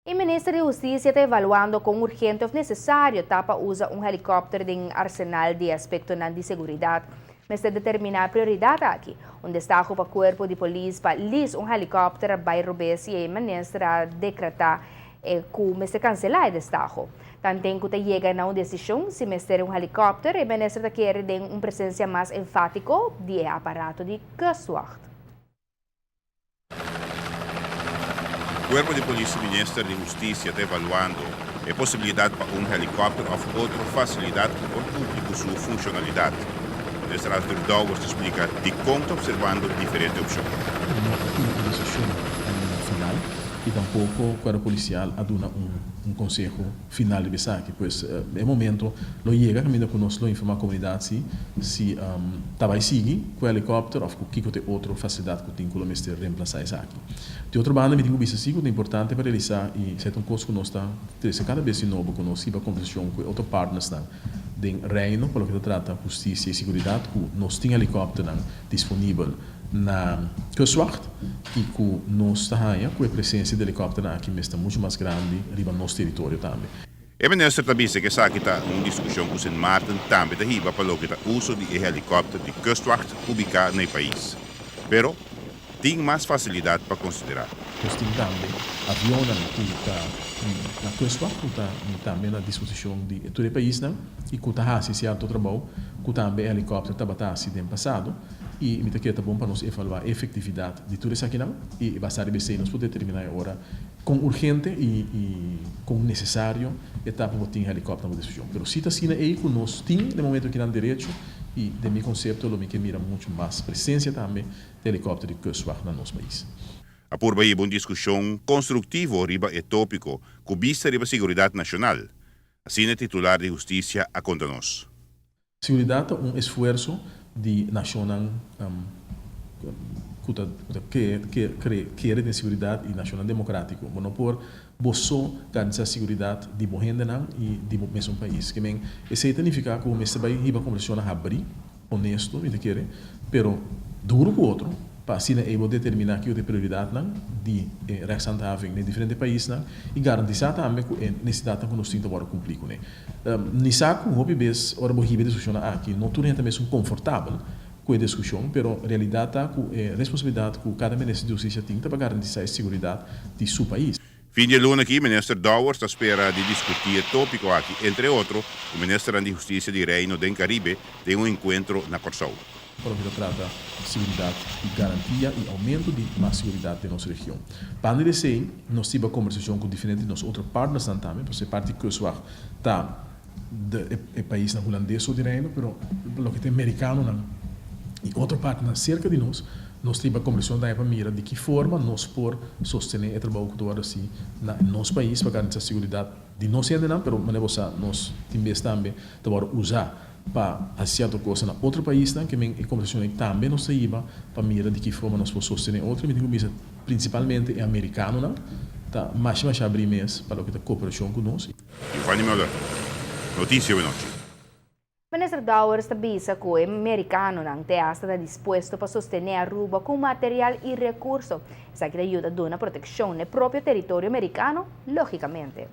O Ministério da Justiça está evaluando com urgente ou necessário para usar helicóptero de arsenal de aspecto de segurança. Mas de determinar prioridade aqui. Destaque para o corpo de polícia para lis helicóptero bairro Besi e o ministro decretar que se cancelar o destaque. Tanto que chega a uma decisão se meter helicóptero e o ministro quer uma presença mais enfática de aparato de kustwacht. O Corpo de Polícia e o Ministério da Justiça está evaluando a possibilidade para helicóptero ou outra facilidade para o público sua funcionalidade. O ministro Arthur Dowers explica de como observando diferentes opções. Uma decisão final e tampouco para o policial a dar conselho final de Besaque, pois é momento lo chega caminho conosco lo informar a comunidade se vai seguir com o helicóptero ou que tem outra facilidade que tem que o ministério reemplaçar isso aqui. De outra banda, me digo isso é importante para realizar e se é um curso que nós está cada vez novo conosco para conversão com outros partners de reino, pelo que trata justiça e segurança, que nós temos helicóptero disponível na kustwacht e que nós estamos com a presença de helicóptero aqui está muito mais grande riba nosso território também. O ministro também disse que essa está uma discussão com o Sint Maarten também da para o que o uso de helicóptero de kustwacht ubicado no país. Pero tem mais facilidade para considerar. Nós temos também aviões que está na kustwacht, que está também na disposição de todo o país, e que está fazendo certo trabalho, que também helicóptero estava no passado, e me está bom para nós evaluar a efetividade de tudo isso aqui e bastar em nós poder terminar agora com urgente e com necessário etapa para ter helicóptero na discussão. Mas se está assim aí que nós temos no momento que não direito e de meu conceito eu me que mira muito mais presença também de helicóptero de kustwacht no nosso país. A por aí uma discussão construtiva riba e tópico com vista riba segurança nacional. Assim é titular de justiça a conta nós. Seguridade é esforço de nacional que de segurança e nacional democrático. Não por você garantir a segurança de boa e de mesmo país. Que men esse significa que o mestre vai riba conversão a abrir, honesto, me quer, pero duro com outro. Para assim eu determinar que eu tenho prioridade de representagem em diferentes países e garantir também que a necessidade que nós temos agora cumprir com ele. Nisaco, hobby bes, ora vou ribe discussão aqui, não tudo também são confortável com a discussão, pero a realidade é que a responsabilidade que cada ministro de justiça tem para garantir a segurança de seu país. Fim de luna aqui, o ministro Dowers espera de discutir tópico aqui, entre outros, o ministro de Justiça de Reino do Caribe tem encontro na Corsau. Para o que trata segurança e garantia e aumento de mais segurança da nossa região. Para dizer, nós tivemos conversação com diferentes de nossos outros partners também, porque parte que kustwacht está do país holandês ou de reino, mas o que tem americano e outro partner cerca de nós tivemos conversação da mira de que forma nós por sostener o trabalho que nós assim no nosso país para garantir a segurança de nós ainda não, mas nós temos também para usar para fazer outra coisa em outro país, que a conversação também nós temos para mirar de que forma nós podemos sostener outro, principalmente é americano, mas abrir mais para o que a cooperação conosco. Giovanni Müller, notícia de noite. O ministro Dowers avisa que o americano está disposto para sostener a Aruba com material e recursos. Isso que ajuda a dar proteção no próprio território americano, logicamente.